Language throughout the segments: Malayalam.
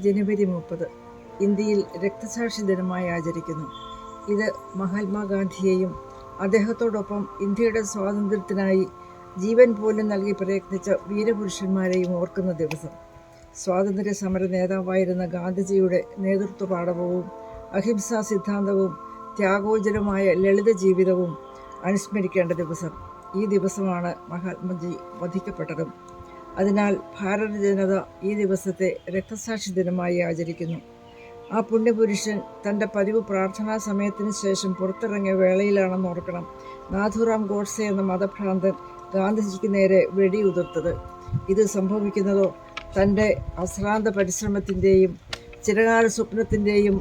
ജനുവരി 30 ഇന്ത്യയിൽ രക്തസാക്ഷി ദിനമായി ആചരിക്കുന്നു. ഇത് മഹാത്മാഗാന്ധിയെയും അദ്ദേഹത്തോടൊപ്പം ഇന്ത്യയുടെ സ്വാതന്ത്ര്യത്തിനായി ജീവൻ പോലും നൽകി പ്രയത്നിച്ച വീരപുരുഷന്മാരെയും ഓർക്കുന്ന ദിവസം. സ്വാതന്ത്ര്യ സമര നേതാവായിരുന്ന ഗാന്ധിജിയുടെ നേതൃത്വപാടവവും അഹിംസാ സിദ്ധാന്തവും ത്യാഗോജരമായ ലളിത ജീവിതവും അനുസ്മരിക്കേണ്ട ദിവസം. ഈ ദിവസമാണ് മഹാത്മജി വധിക്കപ്പെട്ടതും. അതിനാൽ ഭാരത ജനത ഈ ദിവസത്തെ രക്തസാക്ഷി ദിനമായി ആചരിക്കുന്നു. ആ പുണ്യപുരുഷൻ തൻ്റെ പതിവ് പ്രാർത്ഥനാ സമയത്തിന് ശേഷം പുറത്തിറങ്ങിയ വേളയിലാണെന്ന് ഓർക്കണം നാഥുറാം ഗോഡ്സെ എന്ന മതഭ്രാന്തൻ ഗാന്ധിജിക്ക് നേരെ വെടിയുതിർത്തത്. ഇത് സംഭവിക്കുന്നതോ തൻ്റെ അശ്രാന്ത പരിശ്രമത്തിൻ്റെയും ചിരകാല സ്വപ്നത്തിൻ്റെയും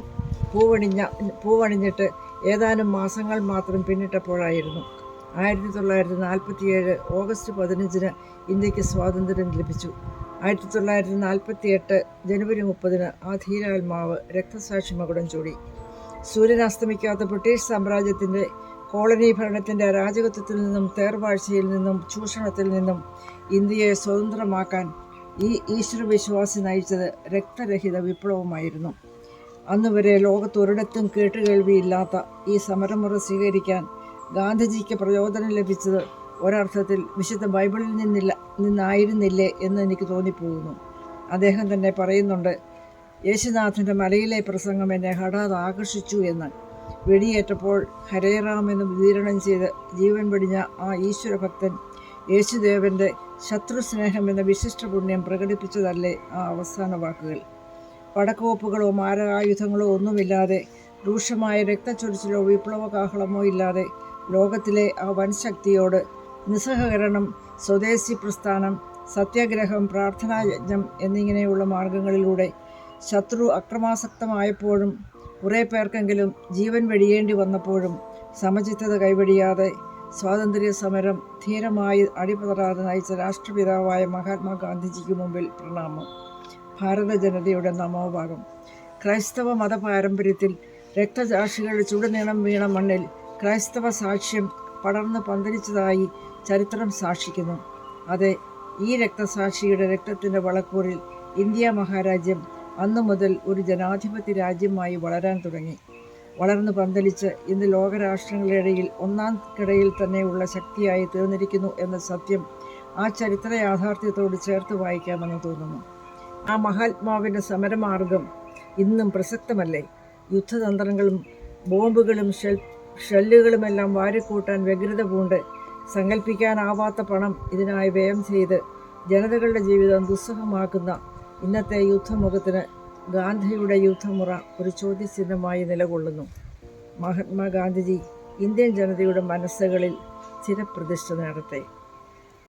പൂവണിഞ്ഞിട്ട് ഏതാനും മാസങ്ങൾ മാത്രം പിന്നിട്ടപ്പോഴായിരുന്നു. 1947 ഓഗസ്റ്റ് 15 ഇന്ത്യക്ക് സ്വാതന്ത്ര്യം ലഭിച്ചു. 1948 ജനുവരി 30 ആ ധീരാത്മാവ് രക്തസാക്ഷി മകുടം ചൂടി. സൂര്യൻ അസ്തമിക്കാത്ത ബ്രിട്ടീഷ് സാമ്രാജ്യത്തിൻ്റെ കോളനി ഭരണത്തിൻ്റെ അരാജകത്വത്തിൽ നിന്നും തേർവാഴ്ചയിൽ നിന്നും ചൂഷണത്തിൽ നിന്നും ഇന്ത്യയെ സ്വതന്ത്രമാക്കാൻ ഈ ഈശ്വരവിശ്വാസി നയിച്ചത് രക്തരഹിത വിപ്ലവമായിരുന്നു. അന്നുവരെ ലോകത്തൊരിടത്തും കേട്ടുകേൾവിയില്ലാത്ത ഈ സമരമുറ സ്വീകരിക്കാൻ ഗാന്ധിജിക്ക് പ്രചോദനം ലഭിച്ചത് ഒരർത്ഥത്തിൽ വിശുദ്ധ ബൈബിളിൽ നിന്നായിരുന്നില്ലേ എന്ന് എനിക്ക് തോന്നിപ്പോകുന്നു. അദ്ദേഹം തന്നെ പറയുന്നുണ്ട്, യേശുനാഥൻ്റെ മലയിലെ പ്രസംഗം എന്നെ ഹഠാത് ആകർഷിച്ചു എന്ന്. വെടിയേറ്റപ്പോൾ ഹരേ റാം എന്ന് വിതീരണം ചെയ്ത് ജീവൻ വെടിഞ്ഞ ആ ഈശ്വരഭക്തൻ യേശുദേവൻ്റെ ശത്രുസ്നേഹം എന്ന വിശിഷ്ട പുണ്യം പ്രകടിപ്പിച്ചതല്ലേ ആ അവസാന വാക്കുകൾ. പടക്കോപ്പുകളോ മാരകായുധങ്ങളോ ഒന്നുമില്ലാതെ, രൂക്ഷമായ രക്തച്ചൊരിച്ചിലോ വിപ്ലവകാഹളമോ ഇല്ലാതെ ലോകത്തിലെ ആ വൻശക്തിയോട് നിസ്സഹകരണം, സ്വദേശി പ്രസ്ഥാനം, സത്യാഗ്രഹം, പ്രാർത്ഥനായജ്ഞം എന്നിങ്ങനെയുള്ള മാർഗങ്ങളിലൂടെ ശത്രു അക്രമാസക്തമായപ്പോഴും കുറേ പേർക്കെങ്കിലും ജീവൻ വെടിയേണ്ടി വന്നപ്പോഴും സമചിത്തത കൈവെടിയാതെ സ്വാതന്ത്ര്യ സമരം ധീരമായി അടിപതറാതെ നയിച്ച രാഷ്ട്രപിതാവായ മഹാത്മാഗാന്ധിജിക്ക് മുമ്പിൽ പ്രണാമം. ഭാരത ജനതയുടെ നമോഭാഗം. ക്രൈസ്തവ മതപാരമ്പര്യത്തിൽ രക്തസാക്ഷികളുടെ ചുടുനീളം വീണ മണ്ണിൽ ക്രൈസ്തവ സാക്ഷ്യം പടർന്ന് പന്തലിച്ചതായി ചരിത്രം സാക്ഷിക്കുന്നു. അതെ, ഈ രക്തസാക്ഷിയുടെ രക്തത്തിൻ്റെ വളക്കൂറിൽ ഇന്ത്യ മഹാരാജ്യം അന്നു മുതൽ ഒരു ജനാധിപത്യ രാജ്യമായി വളരാൻ തുടങ്ങി. വളർന്നു പന്തലിച്ച് ഇന്ന് ലോകരാഷ്ട്രങ്ങളുടെ ഇടയിൽ ഒന്നാം കിടയിൽ തന്നെയുള്ള ശക്തിയായി തീർന്നിരിക്കുന്നു എന്ന സത്യം ആ ചരിത്ര യാഥാർത്ഥ്യത്തോട് ചേർത്ത് വായിക്കാമെന്ന് തോന്നുന്നു. ആ മഹാത്മാവിൻ്റെ സമരമാർഗം ഇന്നും പ്രസക്തമല്ലേ? യുദ്ധതന്ത്രങ്ങളും ബോംബുകളും ഷെല്ലുകളുമെല്ലാം വാരിക്കൂട്ടാൻ വ്യഗ്രത പൂണ്ട് സങ്കല്പിക്കാനാവാത്ത പണം ഇതിനായി വ്യയം ചെയ്ത് ജനതകളുടെ ജീവിതം ദുസ്സഹമാക്കുന്ന ഇന്നത്തെ യുദ്ധമുഖത്തിന് ഗാന്ധിയുടെ യുദ്ധമുറ ഒരു ചോദ്യചിഹ്നമായി നിലകൊള്ളുന്നു. മഹാത്മാഗാന്ധിജി ഇന്ത്യൻ ജനതയുടെ മനസ്സുകളിൽ സ്ഥിരപ്രതിഷ്ഠ നേടട്ടെ.